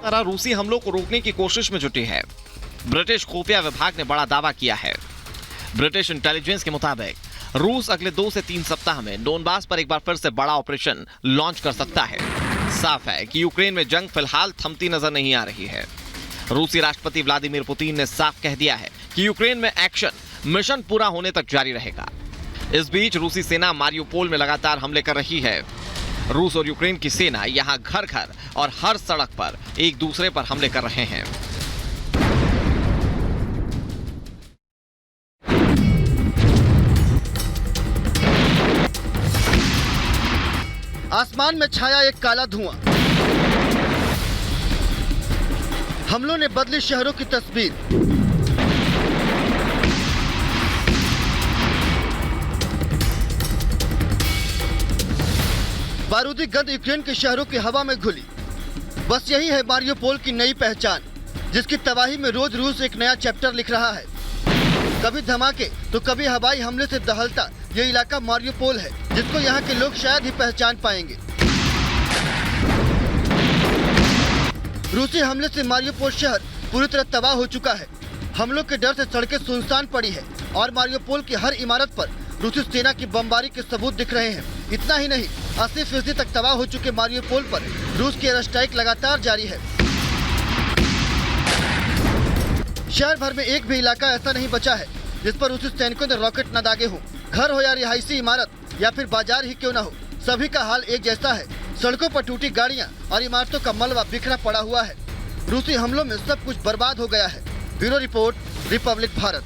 तरह रूसी हमलों को रोकने की कोशिश में जुटी है। ब्रिटिश खुफिया विभाग ने बड़ा दावा किया है। ब्रिटिश इंटेलिजेंस के मुताबिक रूस अगले 2 से 3 सप्ताह में डोनबास पर एक बार फिर से बड़ा ऑपरेशन लॉन्च कर सकता है। साफ है कि यूक्रेन में जंग फिलहाल थमती नजर नहीं आ रही है। रूसी राष्ट्रपति व्लादिमीर पुतिन ने साफ कह दिया है कि यूक्रेन में एक्शन मिशन पूरा होने तक जारी रहेगा। इस बीच रूसी सेना मारियोपोल में लगातार हमले कर रही है। रूस और यूक्रेन की सेना यहां घर घर और हर सड़क पर एक दूसरे पर हमले कर रहे हैं। आसमान में छाया एक काला धुआं। हमलों ने बदली शहरों की तस्वीर। बारूदी गंध यूक्रेन के शहरों की हवा में घुली। बस यही है मारियोपोल की नई पहचान, जिसकी तबाही में रोज रूस एक नया चैप्टर लिख रहा है। कभी धमाके तो कभी हवाई हमले से दहलता ये इलाका मारियोपोल है, जिसको यहाँ के लोग शायद ही पहचान पाएंगे। रूसी हमले से मारियोपोल शहर पूरी तरह तबाह हो चुका है। हमलों के डर से सड़कें सुनसान पड़ी है और मारियोपोल की हर इमारत पर रूसी सेना की बमबारी के सबूत दिख रहे हैं। इतना ही नहीं, 80% तक तबाह हो चुके मारियोपोल पर रूस की एयर स्ट्राइक लगातार जारी है। शहर भर में एक भी इलाका ऐसा नहीं बचा है जिस पर रूसी सैनिकों ने रॉकेट न दागे हों। घर हो या रिहायशी इमारत या फिर बाजार ही क्यों न हो, सभी का हाल एक जैसा है। सड़कों पर टूटी गाड़ियां और इमारतों का मलबा बिखरा पड़ा हुआ है। रूसी हमलों में सब कुछ बर्बाद हो गया है। Bureau report, republic Bharat.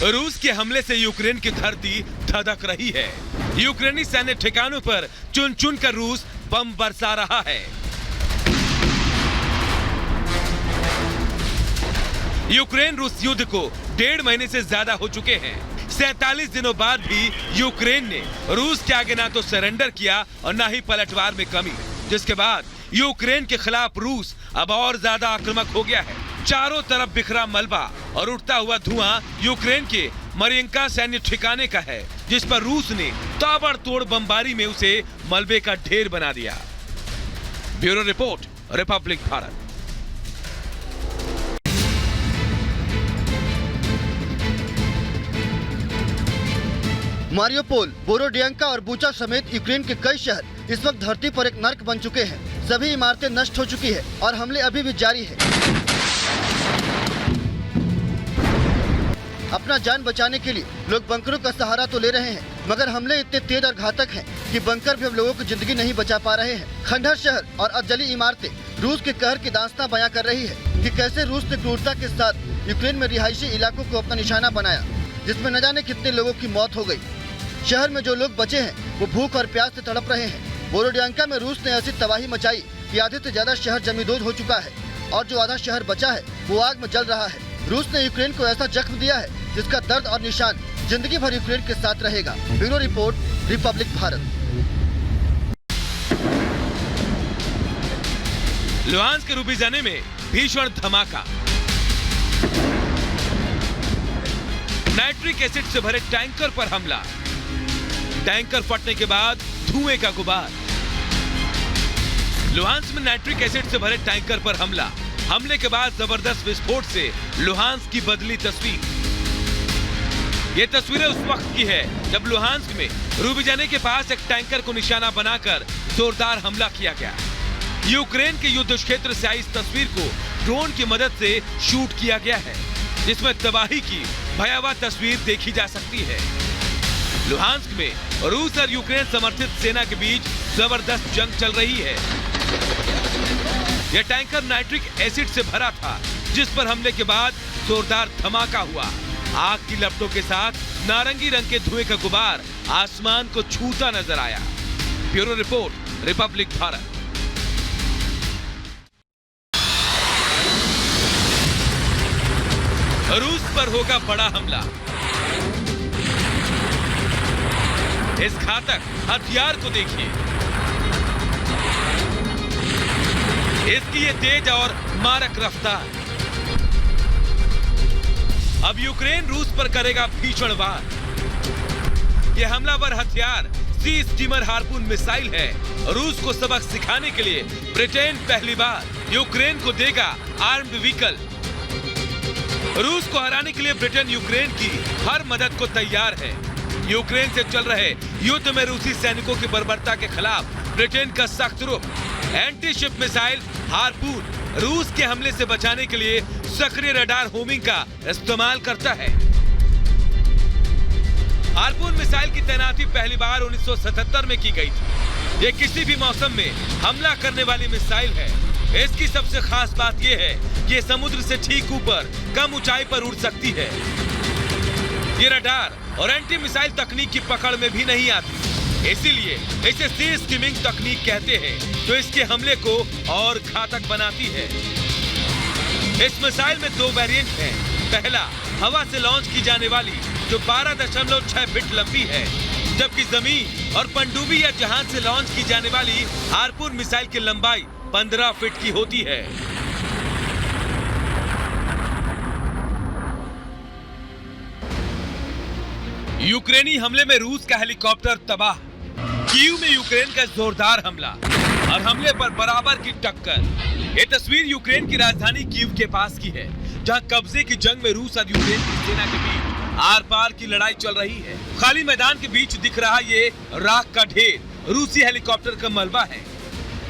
रूस के हमले से यूक्रेन की धरती धधक रही है। यूक्रेनी सैन्य ठिकानों पर चुन चुन कर रूस बम बरसा रहा है। यूक्रेन रूस युद्ध को 1.5 महीने से ज्यादा हो चुके हैं। 47 दिनों बाद भी यूक्रेन ने रूस के आगे ना तो सरेंडर किया और ना ही पलटवार में कमी, जिसके बाद यूक्रेन के खिलाफ रूस अब और ज्यादा आक्रामक हो गया है। चारों तरफ बिखरा मलबा और उठता हुआ धुआं यूक्रेन के मरियंका सैन्य ठिकाने का है, जिस पर रूस ने ताबड़तोड़ बमबारी में उसे मलबे का ढेर बना दिया। Bureau report, republic Bharat. Mariupol, Borodyanka और बूचा समेत यूक्रेन के कई शहर इस वक्त धरती पर एक नर्क बन चुके हैं। सभी इमारतें नष्ट हो चुकी है और हमले अभी भी जारी है। अपना जान बचाने के लिए लोग बंकरों का सहारा तो ले रहे हैं, मगर हमले इतने तेज और घातक हैं कि बंकर भी अब लोगों की जिंदगी नहीं बचा पा रहे हैं। खंडहर शहर और अजली इमारतें रूस के कहर की दास्तां बयां कर रही है कि कैसे रूस ने क्रूरता के साथ यूक्रेन में रिहायशी इलाकों को अपना निशाना बनाया, जिसमें न जाने कितने लोगों की मौत हो गई। शहर में जो लोग बचे हैं वो भूख और प्यास से तड़प रहे हैं। बोरोडियांका में रूस ने ऐसी तबाही मचाई कि आधे से ज्यादा शहर जमींदोज हो चुका है और जो आधा शहर बचा है वो आग में जल रहा है। रूस ने यूक्रेन को ऐसा जख्म दिया है जिसका दर्द और निशान जिंदगी भर यूक्रेन के साथ रहेगा। Bureau report, republic Bharat. Luhansk के रूबीजाने में भीषण धमाका। नाइट्रिक एसिड से भरे टैंकर पर हमला। टैंकर फटने के बाद धुएं का गुबार। लुहांस्क में नाइट्रिक एसिड से भरे टैंकर पर हमला। हमले के बाद जबरदस्त विस्फोट से लुहांस्क की बदली तस्वीर। ये तस्वीरें उस वक्त की है जब लुहांस्क में रूबीजाने के पास एक टैंकर को निशाना बनाकर जोरदार हमला किया गया। यूक्रेन के युद्ध क्षेत्र से आई इस तस्वीर को ड्रोन की मदद से शूट किया गया है, जिसमें तबाही की भयावह तस्वीर देखी जा सकती है। लुहांस्क में रूस और यूक्रेन समर्थित सेना के बीच जबरदस्त जंग चल रही है। यह टैंकर नाइट्रिक एसिड से भरा था, जिस पर हमले के बाद जोरदार धमाका हुआ। आग की लपटों के साथ नारंगी रंग के धुएं का गुबार आसमान को छूता नजर आया। Bureau report, republic Bharat. रूस पर होगा बड़ा हमला। इस घातक हथियार को देखिए। इसकी ये तेज और मारक रफ्तार। अब यूक्रेन रूस पर करेगा भीषण वार। यह हमलावर हथियार सी स्टीमर हार्पून मिसाइल है। रूस को सबक सिखाने के लिए ब्रिटेन पहली बार यूक्रेन को देगा आर्म्ड व्हीकल। रूस को हराने के लिए ब्रिटेन यूक्रेन की हर मदद को तैयार है। यूक्रेन से चल रहे युद्ध में रूसी सैनिकों की बर्बरता के खिलाफ ब्रिटेन का सख्त रुख। एंटी शिप मिसाइल हार्पून रूस के हमले से बचाने के लिए सक्रिय रडार होमिंग का इस्तेमाल करता है। हार्पून मिसाइल की तैनाती पहली बार 1977 में की गई थी। ये किसी भी मौसम में हमला करने वाली मिसाइल है। इसकी सबसे खास बात यह है कि ये समुद्र से ठीक ऊपर कम ऊंचाई पर उड़ सकती है। ये रडार और एंटी मिसाइल तकनीक की पकड़ में भी नहीं आती, इसीलिए इसे सी स्किमिंग तकनीक कहते हैं, जो इसके हमले को और घातक बनाती है। इस मिसाइल में 2 वेरिएंट हैं। पहला हवा से लॉन्च की जाने वाली, जो 12.6 फीट लंबी है, जबकि जमीन और पनडुब्बी या जहाज से लॉन्च की जाने वाली हार्पून मिसाइल की लंबाई 15 फीट की होती है। यूक्रेनी हमले में रूस का हेलीकॉप्टर तबाह। कीव में यूक्रेन का जोरदार हमला और हमले पर बराबर की टक्कर। ये तस्वीर यूक्रेन की राजधानी कीव के पास की है, जहां कब्जे की जंग में रूस और यूक्रेन की सेना के बीच आर पार की लड़ाई चल रही है। खाली मैदान के बीच दिख रहा ये राख का ढेर रूसी हेलीकॉप्टर का मलबा है।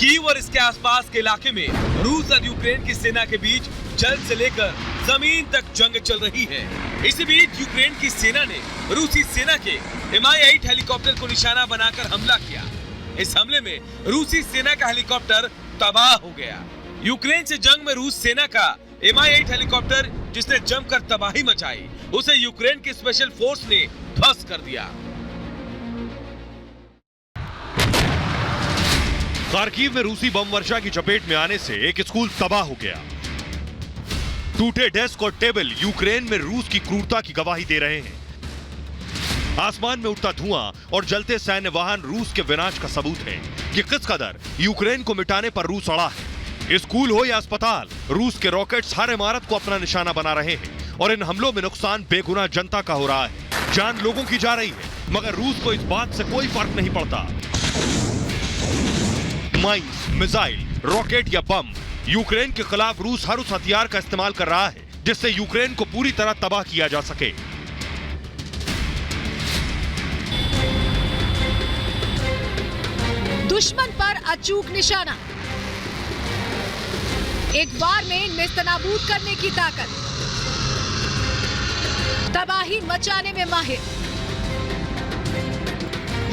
कीव और इसके आसपास के इलाके में रूस और यूक्रेन की सेना के बीच जल से लेकर जमीन तक जंग चल रही है। इसी बीच यूक्रेन की सेना ने रूसी सेना के Mi-8 हेलीकॉप्टर को निशाना बनाकर हमला किया। इस हमले में रूसी सेना का हेलीकॉप्टर तबाह हो गया। यूक्रेन से जंग में रूस सेना का Mi-8 हेलीकॉप्टर, जिसने जमकर तबाही मचाई, उसे यूक्रेन की स्पेशल फोर्स ने ध्वस्त कर दिया। खार्किव में रूसी बम वर्षा की चपेट में आने से एक स्कूल तबाह हो गया। टूटे डेस्क और टेबल यूक्रेन में रूस की क्रूरता की गवाही दे रहे हैं। आसमान में उठता धुआं और जलते सैन्य वाहन रूस के विनाश का सबूत है कि किस कदर यूक्रेन को मिटाने पर रूस अड़ा है। स्कूल हो या अस्पताल, रूस के रॉकेट्स हर इमारत को अपना निशाना बना रहे हैं और इन हमलों में नुकसान बेगुनाह जनता का हो रहा है। जान लोगों की जा रही है, मगर रूस को इस बात से कोई फर्क नहीं पड़ता। माइंस, मिसाइल, रॉकेट या बम, यूक्रेन के खिलाफ रूस हर उस हथियार का इस्तेमाल कर रहा है जिससे यूक्रेन को पूरी तरह तबाह किया जा सके। दुश्मन पर अचूक निशाना, एक बार में नेस्तनाबूद करने की ताकत, तबाही मचाने में माहिर।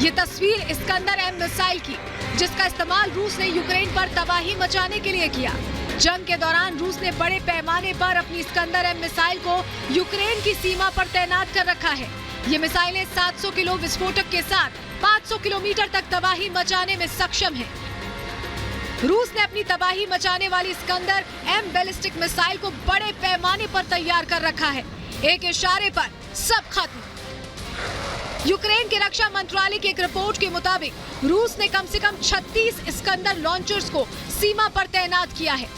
ये तस्वीर इस्कंदर M मिसाइल की, जिसका इस्तेमाल रूस ने यूक्रेन पर तबाही मचाने के लिए किया। जंग के दौरान रूस ने बड़े पैमाने पर अपनी इस्कंदर M मिसाइल को यूक्रेन की सीमा पर तैनात कर रखा है। ये मिसाइलें 700 किलो विस्फोटक के साथ 500 किलोमीटर तक तबाही मचाने में सक्षम है। रूस ने अपनी तबाही मचाने वाली इस्कंदर M बैलिस्टिक मिसाइल को बड़े पैमाने पर तैयार कर रखा है। एक इशारे पर सब खत्म। यूक्रेन के रक्षा मंत्रालय की एक रिपोर्ट के मुताबिक रूस ने कम से कम 36 इस्कंदर लॉन्चर्स को सीमा पर तैनात किया है।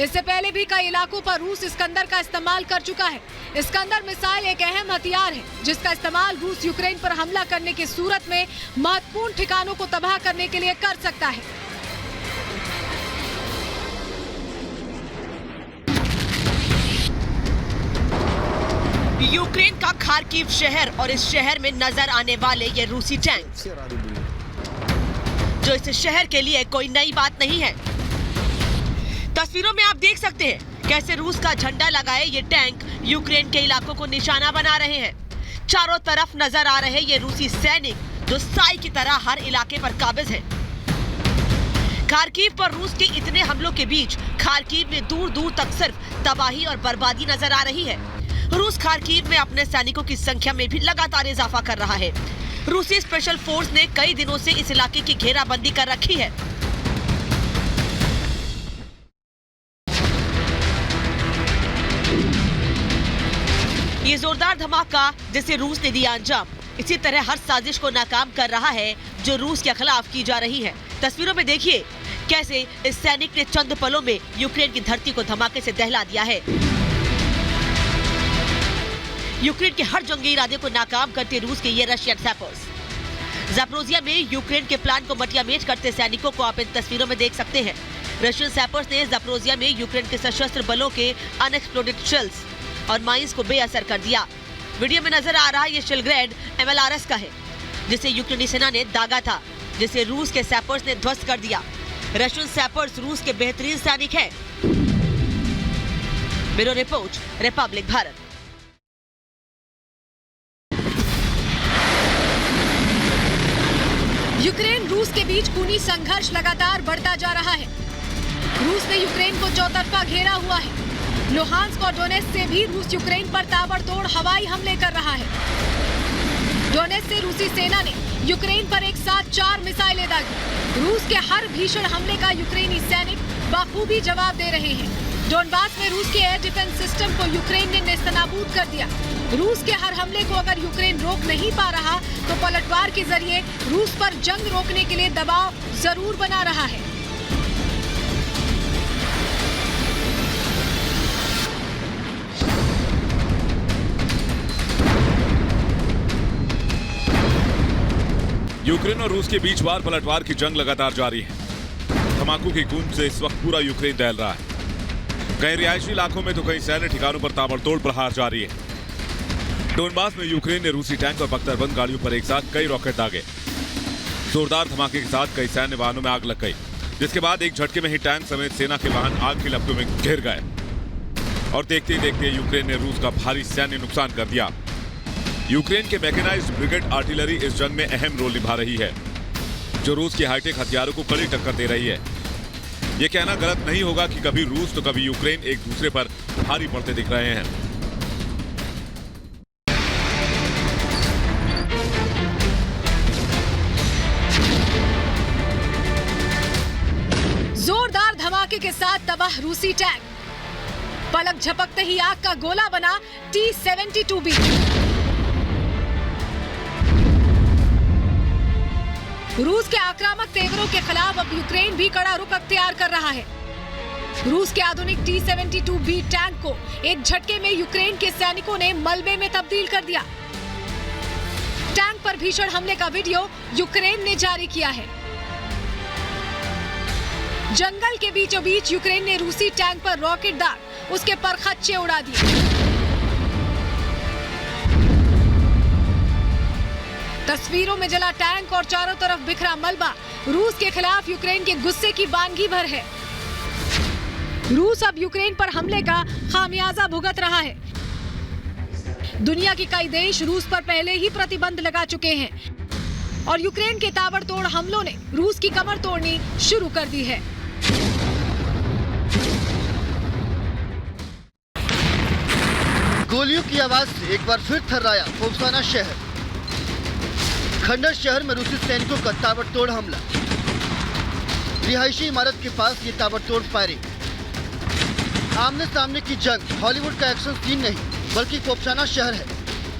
इससे पहले भी कई इलाकों पर रूस इस्कंदर का इस्तेमाल कर चुका है। इस्कंदर मिसाइल एक अहम हथियार है, जिसका इस्तेमाल रूस यूक्रेन पर हमला करने की सूरत में महत्वपूर्ण ठिकानों को तबाह करने के लिए कर सकता है। यूक्रेन का खार्किव शहर और इस शहर में नजर आने वाले ये रूसी टैंक, जो इस शहर के लिए कोई नई बात नहीं है। तस्वीरों में आप देख सकते हैं कैसे रूस का झंडा लगाए ये टैंक यूक्रेन के इलाकों को निशाना बना रहे हैं। चारों तरफ नजर आ रहे ये रूसी सैनिक, जो साई की तरह हर इलाके पर काबिज हैं। खार्किव पर रूस के इतने हमलों के बीच खार्किव में दूर दूर तक सिर्फ तबाही और बर्बादी नजर आ रही है। रूस खार्किव में अपने सैनिकों की संख्या में भी लगातार इजाफा कर रहा है। रूसी स्पेशल फोर्स ने कई दिनों से इस इलाके की घेराबंदी कर रखी है। ये जोरदार धमाका जिसे रूस ने दिया अंजाम, इसी तरह हर साजिश को नाकाम कर रहा है जो रूस के खिलाफ की जा रही है। तस्वीरों में देखिए कैसे इस सैनिक ने चंद पलों में यूक्रेन की धरती को धमाके से दहला दिया है। यूक्रेन के हर जंगी इरादे को नाकाम करते रूस के ये रशियन सैपर्स। ज़ैपोरिज़िया में यूक्रेन के प्लान को मटियामेट करते सैनिकों को आप इन तस्वीरों में देख सकते हैं। रशियन सैपर्स ने ज़ैपोरिज़िया में यूक्रेन के सशस्त्र बलों के अनएक्सप्लोडेड शेल्स और माइंस को बेअसर कर दिया। वीडियो में नजर आ रहा ये शेल ग्रेड MLRS का है, जिसे यूक्रेनी सेना ने दागा था, जिसे रूस के सैपर्स ने ध्वस्त कर दिया। रशियन सैपर्स रूस के बेहतरीन सैनिक हैं। Bureau report, republic Bharat. Ukraine रूस के बीच खूनी संघर्ष लगातार बढ़ता जा रहा है। रूस ने यूक्रेन को चौतरफा घेरा हुआ है। लुहांस्क और डोनेट्स्क से भी रूस यूक्रेन पर ताबड़तोड़ हवाई हमले कर रहा है। डोनेट्स्क से रूसी सेना ने यूक्रेन पर एक साथ 4 मिसाइलें दागी। रूस के हर भीषण हमले का यूक्रेनी सैनिक बखूबी जवाब दे रहे हैं। डोनबास में रूस के एयर डिफेंस सिस्टम को यूक्रेन ने नेस्तनाबूद कर दिया। रूस के हर हमले को अगर यूक्रेन रोक नहीं पा रहा तो पलटवार के जरिए रूस पर जंग रोकने के लिए दबाव जरूर बना रहा है। यूक्रेन और रूस के बीच वार पलटवार की जंग लगातार जारी है। धमाकों की गूंज से इस वक्त पूरा यूक्रेन दहल रहा है। कई रिहायशी इलाकों में तो कई सैन्य ठिकानों पर ताबड़तोड़ प्रहार जारी है। डोनबास में यूक्रेन ने रूसी टैंक और बख्तरबंद गाड़ियों पर एक साथ कई रॉकेट दागे। जोरदार धमाके के साथ कई सैन्य वाहनों में आग लग गई, जिसके बाद एक झटके में ही टैंक समेत सेना के वाहन आग की लपटों में घिर गए और देखते ही देखते यूक्रेन ने रूस का भारी सैन्य नुकसान कर दिया। यूक्रेन के मैकेनाइज्ड ब्रिगेड आर्टिलरी इस जंग में अहम रोल निभा रही है, जो रूस के हाईटेक हथियारों को कड़ी टक्कर दे रही है। ये कहना गलत नहीं होगा कि कभी रूस तो कभी यूक्रेन एक दूसरे पर भारी पड़ते दिख रहे हैं। जोरदार धमाके के साथ तबाह रूसी टैंक। पलक झपकते ही आग का गोला बना T-72B। रूस के आक्रामक तेवरों के खिलाफ अब यूक्रेन भी कड़ा रुख अख्तियार कर रहा है। रूस के आधुनिक T-72B टैंक को एक झटके में यूक्रेन के सैनिकों ने मलबे में तब्दील कर दिया। टैंक पर भीषण हमले का वीडियो यूक्रेन ने जारी किया है। जंगल के बीचों बीच यूक्रेन ने रूसी टैंक पर रॉकेट दाग उसके परखच्चे उड़ा दिए। तस्वीरों में जला टैंक और चारों तरफ बिखरा मलबा रूस के खिलाफ यूक्रेन के गुस्से की वानगी भर है। रूस अब यूक्रेन पर हमले का खामियाजा भुगत रहा है। दुनिया के कई देश रूस पर पहले ही प्रतिबंध लगा चुके हैं और यूक्रेन के ताबड़तोड़ हमलों ने रूस की कमर तोड़नी शुरू कर दी है। गोलियों की आवाज से एक बार फिर थर्राया ओक्साना शहर। खंडर शहर में रूसी सैनिकों का ताबड़तोड़ हमला। रिहायशी इमारत के पास ये ताबड़तोड़ फायरिंग। आमने सामने की जंग हॉलीवुड का एक्शन सीन नहीं बल्कि पोप्साना शहर है।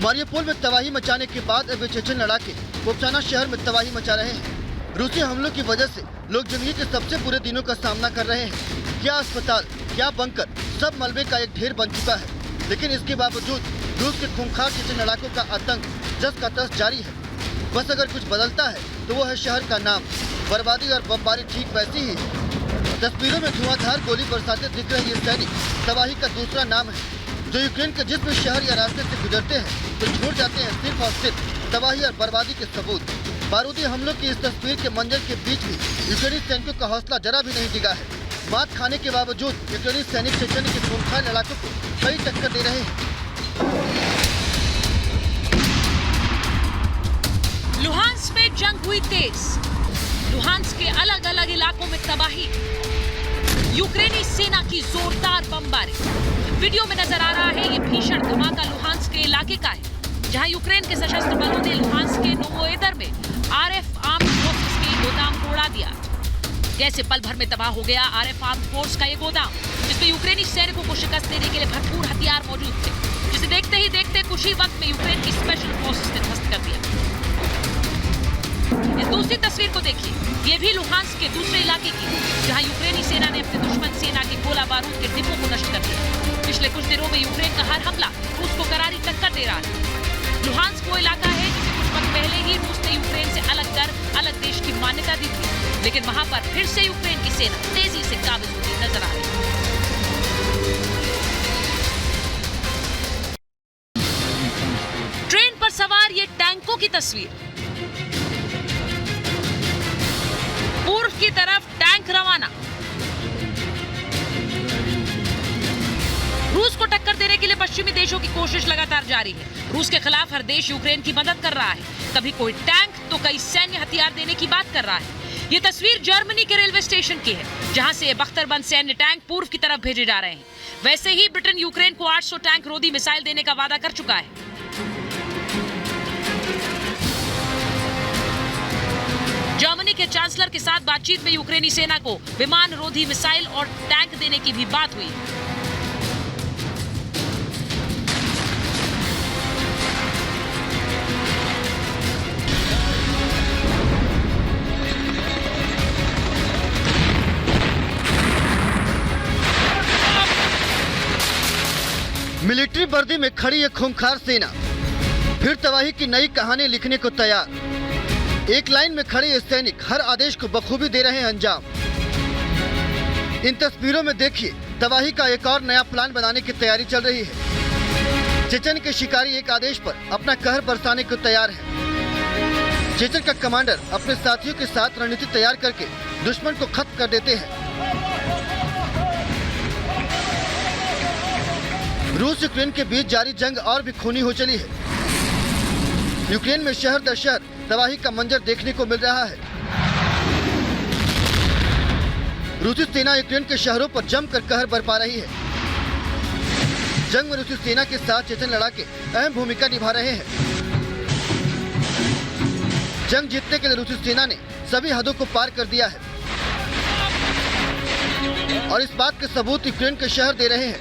मारियोपोल में तबाही मचाने के बाद अब ये चेचन लड़ाके पोप्साना शहर में तबाही मचा रहे हैं। रूसी हमलों की वजह से लोग जिंदगी के सबसे बुरे दिनों का सामना कर रहे हैं। क्या अस्पताल, क्या बंकर, सब मलबे का एक ढेर बन चुका है। लेकिन इसके बावजूद रूस के खूंखार चेचन लड़ाकों का आतंक जस का तस जारी है। बस अगर कुछ बदलता है तो वो है शहर का नाम। बर्बादी और बमबारी ठीक वैसी ही है। तस्वीरों में धुआंधार गोली बरसाते दिख रहे ये सैनिक तबाही का दूसरा नाम है, जो यूक्रेन के जिस भी शहर या रास्ते से गुजरते हैं तो छोड़ जाते हैं सिर्फ और सिर्फ तबाही और बर्बादी के सबूत। बारूदी हमलों की इस तस्वीर के मंजर के बीच भी यूक्रेनी सैनिकों का हौसला जरा भी नहीं डिगा है। मात खाने के बावजूद यूक्रेनी सैनिक चेचन के खूंखार लड़ाकों को कई टक्कर दे रहे हैं। लुहांस्क में जंग हुई तेज। लुहांस्क के अलग अलग इलाकों में तबाही। यूक्रेनी सेना की जोरदार बमबारी। वीडियो में नजर आ रहा है ये भीषण धमाका लुहांस्क के इलाके का है, जहां यूक्रेन के सशस्त्र बलों ने लुहांस्क के नोवोएदर में आरएफ आर्म्ड फोर्सेस के गोदाम को उड़ा दिया। कैसे पल भर में तबाह हो गया आरएफ आर्म्ड फोर्स का ये गोदाम, जिसमें यूक्रेनी सैनिकों को शिकस्त देने के लिए भरपूर हथियार मौजूद थे, जिसे देखते ही देखते कुछ ही वक्त में यूक्रेन की स्पेशल फोर्सेस ने ध्वस्त कर दिया। इस दूसरी तस्वीर को देखिए, ये भी लुहांस्क के दूसरे इलाके की, जहां यूक्रेनी सेना ने अपने दुश्मन सेना के गोला बारूद के डिपो को नष्ट कर दिया। पिछले कुछ दिनों में यूक्रेन का हर हमला रूस को करारी टक्कर दे रहा है। लुहांस्क वो इलाका है जिसे कुछ वक्त पहले ही रूस ने यूक्रेन से अलग कर अलग देश की मान्यता दी थी, लेकिन वहां पर फिर से यूक्रेन की सेना तेजी से काबिज होती नजर आ रही है। ट्रेन पर सवार ये टैंकों की तस्वीर, पूर्व की तरफ टैंक रवाना। रूस को टक्कर देने के लिए पश्चिमी देशों की कोशिश लगातार जारी है। रूस के खिलाफ हर देश यूक्रेन की मदद कर रहा है, कभी कोई टैंक तो कई सैन्य हथियार देने की बात कर रहा है। ये तस्वीर जर्मनी के रेलवे स्टेशन की है, जहां से बख्तरबंद सैन्य टैंक पूर्व की तरफ भेजे जा रहे हैं। वैसे ही ब्रिटेन यूक्रेन को 800 टैंक रोधी मिसाइल देने का वादा कर चुका है। जर्मनी के चांसलर के साथ बातचीत में यूक्रेनी सेना को विमान रोधी मिसाइल और टैंक देने की भी बात हुई। मिलिट्री वर्दी में खड़ी एक खूंखार सेना फिर तबाही की नई कहानी लिखने को तैयार। एक लाइन में खड़े ये सैनिक हर आदेश को बखूबी दे रहे हैं अंजाम। इन तस्वीरों में देखिए तबाही का एक और नया प्लान बनाने की तैयारी चल रही है। चेचन के शिकारी एक आदेश पर अपना कहर बरसाने को तैयार है। चेचन का कमांडर अपने साथियों के साथ रणनीति तैयार करके दुश्मन को खत्म कर देते हैं। रूस यूक्रेन के बीच जारी जंग और भी खूनी हो चली है। यूक्रेन में शहर दर शहर तबाही का मंजर देखने को मिल रहा है। रूसी सेना यूक्रेन के शहरों पर जमकर कहर बरपा रही है। जंग में रूसी सेना के साथ चेचन लड़ाके अहम भूमिका निभा रहे हैं। जंग जीतने के लिए रूसी सेना ने सभी हदों को पार कर दिया है और इस बात के सबूत यूक्रेन के शहर दे रहे हैं।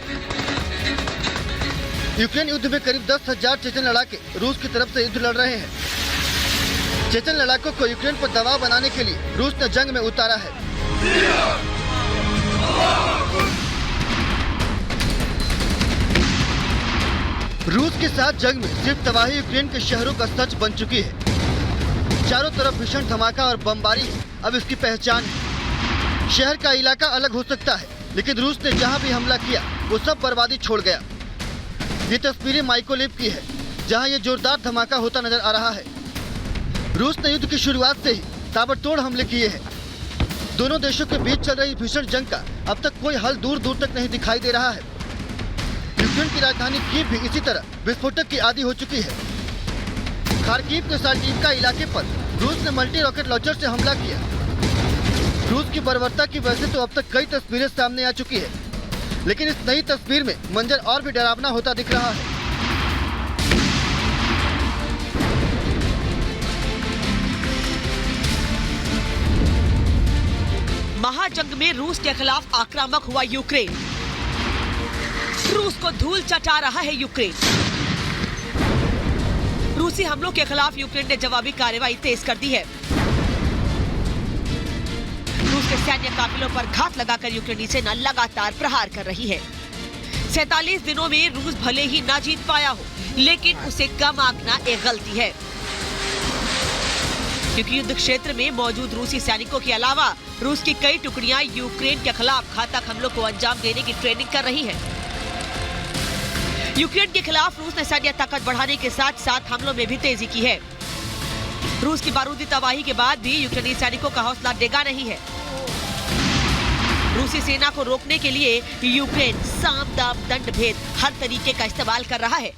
यूक्रेन युद्ध में करीब 10,000 चेचन लड़ाके रूस की तरफ से युद्ध लड़ रहे हैं। चेचन लड़ाकों को यूक्रेन पर दबाव बनाने के लिए रूस ने जंग में उतारा है। रूस के साथ जंग में सिर्फ तबाही यूक्रेन के शहरों का सच बन चुकी है। चारों तरफ भीषण धमाका और बमबारी अब इसकी पहचान है। शहर का इलाका अलग हो सकता है, लेकिन रूस ने जहां भी हमला किया वो सब बर्बादी छोड़ गया। ये तस्वीरें माइकोलेव की है, जहां ये जोरदार धमाका होता नजर आ रहा है। रूस ने युद्ध की शुरुआत से ही ताबड़तोड़ हमले किए हैं। दोनों देशों के बीच चल रही भीषण जंग का अब तक कोई हल दूर दूर तक नहीं दिखाई दे रहा है। यूक्रेन की राजधानी कीव भी इसी तरह विस्फोटक की आदी हो चुकी है। खार्किव के साल्टिवका इलाके पर रूस ने मल्टी रॉकेट लॉन्चर से हमला किया। रूस की बर्बरता की वजह से तो अब तक कई तस्वीरें सामने आ चुकी है, लेकिन इस नई तस्वीर में मंजर और भी डरावना होता दिख रहा है। महाजंग में रूस के खिलाफ आक्रामक हुआ यूक्रेन। रूस को धूल चटा रहा है यूक्रेन। रूसी हमलों के खिलाफ यूक्रेन ने जवाबी कार्रवाई तेज कर दी है। रूस के सैन्य काफिलों पर घात लगाकर यूक्रेनी सेना लगातार प्रहार कर रही है। 47 दिनों में रूस भले ही ना जीत पाया हो, लेकिन उसे कम आंकना एक गलती है, क्योंकि युद्ध क्षेत्र में मौजूद रूसी सैनिकों के अलावा रूस की कई टुकड़ियां यूक्रेन के खिलाफ घातक हमलों को अंजाम देने की ट्रेनिंग कर रही है। यूक्रेन के खिलाफ रूस ने सैन्य ताकत बढ़ाने के साथ साथ हमलों में भी तेजी की है। रूस की बारूदी तबाही के बाद भी यूक्रेनी सैनिकों का हौसला डेगा नहीं है। रूसी सेना को रोकने के लिए यूक्रेन साम दाम दंड भेद हर तरीके का इस्तेमाल कर रहा है।